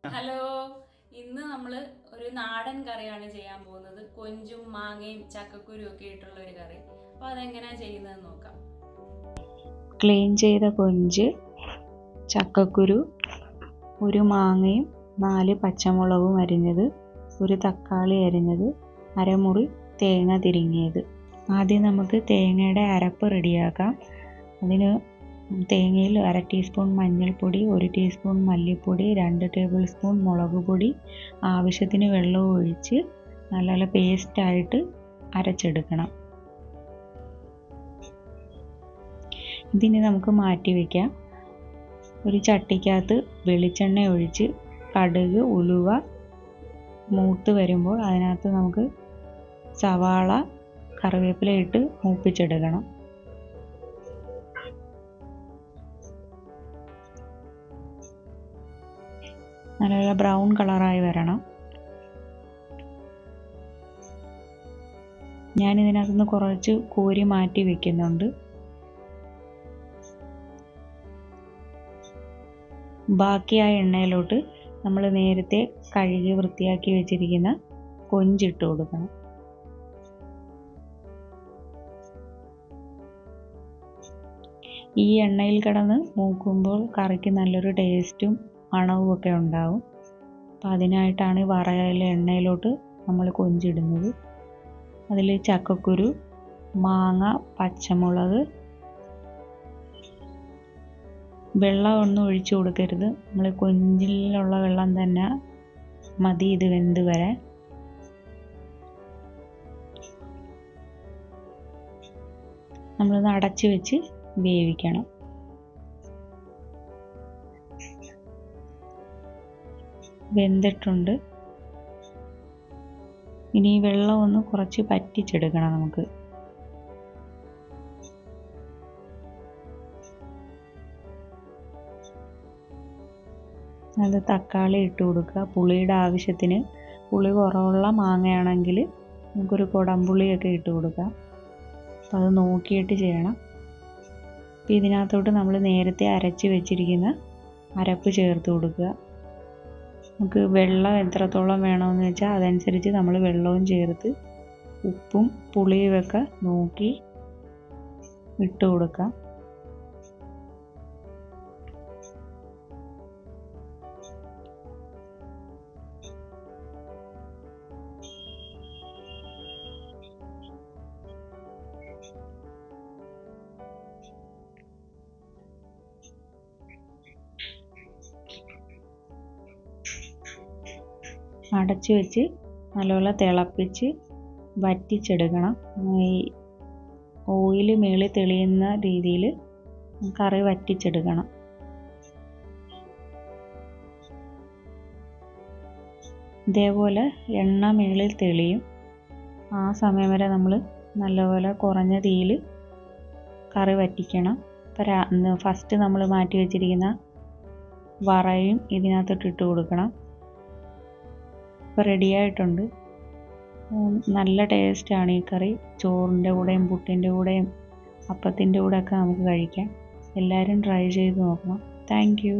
Hello, ഇന്ന് നമ്മൾ ഒരു നാടൻ കറിയാണ് ചെയ്യാൻ പോകുന്നത്. കൊഞ്ചും മാങ്ങയും ചക്കക്കുരും ഒക്കെ ഇട്ടുള്ള ഒരു കറി. അപ്പോൾ അതെങ്ങനെയാണ് ചെയ്യുന്നതെന്ന് നോക്കാം. ക്ലീൻ ചെയ്ത കൊഞ്ച്, ചക്കക്കുരു, ഒരു മാങ്ങയും 4 പച്ചമുളകും അരിഞ്ഞത്, ഒരു തക്കാളി അരിഞ്ഞത്, അരമുറി തേങ്ങ തിരിങ്ങിയത്. ആദ്യം നമുക്ക് തേങ്ങയുടെ അരപ്പ് റെഡിയാക്കാം. അതിന് തേങ്ങയിൽ 1/2 ടീസ്പൂൺ മഞ്ഞൾപ്പൊടി, 1 ടീസ്പൂൺ മല്ലിപ്പൊടി, 2 ടേബിൾ സ്പൂൺ മുളക് പൊടി, ആവശ്യത്തിന് വെള്ളം ഒഴിച്ച് നല്ല പേസ്റ്റായിട്ട് അരച്ചെടുക്കണം. ഇതിന് നമുക്ക് മാറ്റി വയ്ക്കാം. ഒരു ചട്ടിക്കകത്ത് വെളിച്ചെണ്ണ ഒഴിച്ച് കടുക്, ഉലുവ മൂത്ത് വരുമ്പോൾ അതിനകത്ത് നമുക്ക് സവാള, കറിവേപ്പില ഇട്ട് മൂപ്പിച്ചെടുക്കണം. നല്ല ബ്രൗൺ കളറായി വരണം. ഞാനിതിനകത്തുനിന്ന് കുറച്ച് കോരി മാറ്റി വെക്കുന്നുണ്ട്. ബാക്കിയായ എണ്ണയിലോട്ട് നമ്മൾ നേരത്തെ കഴുകി വൃത്തിയാക്കി വെച്ചിരിക്കുന്ന കൊഞ്ചിട്ട് കൊടുക്കണം. ഈ എണ്ണയിൽ കിടന്ന് മൂക്കുമ്പോൾ കറിക്ക് നല്ലൊരു ടേസ്റ്റും മണവും ഒക്കെ ഉണ്ടാവും. അപ്പം അതിനായിട്ടാണ് വറയിലെ എണ്ണയിലോട്ട് നമ്മൾ കൊഞ്ചിടുന്നത്. അതിൽ ചക്കക്കുരു, മാങ്ങ, പച്ചമുളക്, വെള്ളം ഒന്നും ഒഴിച്ചു കൊടുക്കരുത്. നമ്മൾ കൊഞ്ചിലുള്ള വെള്ളം തന്നെ മതി ഇത് വെന്ത് വരാൻ. നമ്മളത് അടച്ചു വെച്ച് വേവിക്കണം. വെന്തിട്ടുണ്ട്. ഇനി ഈ വെള്ളം ഒന്ന് കുറച്ച് പറ്റിച്ചെടുക്കണം നമുക്ക്. അത് തക്കാളി ഇട്ട് കൊടുക്കുക. പുളിയുടെ ആവശ്യത്തിന്, പുളി കുറവുള്ള മാങ്ങയാണെങ്കിൽ നമുക്കൊരു കുടംപുളിയൊക്കെ ഇട്ട് കൊടുക്കാം. അപ്പം അത് നോക്കിയിട്ട് ചെയ്യണം. അപ്പം ഇതിനകത്തോട്ട് നമ്മൾ നേരത്തെ അരച്ച് വെച്ചിരിക്കുന്ന അരപ്പ് ചേർത്ത് കൊടുക്കുക. നമുക്ക് വെള്ളം എത്രത്തോളം വേണമെന്ന് വെച്ചാൽ അതനുസരിച്ച് നമ്മൾ വെള്ളവും ചേർത്ത് ഉപ്പും പുളിയും ഒക്കെ നോക്കി ഇട്ട് കൊടുക്കാം. അടച്ചു വെച്ച് നല്ലപോലെ തിളപ്പിച്ച് വറ്റിച്ചെടുക്കണം. ഈ ഓയിൽ മേളിൽ തെളിയുന്ന രീതിയിൽ കറി വറ്റിച്ചെടുക്കണം. ഇതേപോലെ എണ്ണ മേളിൽ തെളിയും. ആ സമയം വരെ നമ്മൾ നല്ലപോലെ കുറഞ്ഞ തീയിൽ കറി വറ്റിക്കണം. അപ്പം ഫസ്റ്റ് നമ്മൾ മാറ്റി വെച്ചിരിക്കുന്ന വറയും ഇതിനകത്തോട്ട് ഇട്ട് കൊടുക്കണം. ഇപ്പോൾ റെഡിയായിട്ടുണ്ട്. നല്ല ടേസ്റ്റാണ് ഈ കറി. ചോറിൻ്റെ കൂടെയും പുട്ടിൻ്റെ കൂടെയും അപ്പത്തിൻ്റെ കൂടെയൊക്കെ നമുക്ക് കഴിക്കാം. എല്ലാവരും ട്രൈ ചെയ്ത് നോക്കണം. Thank you.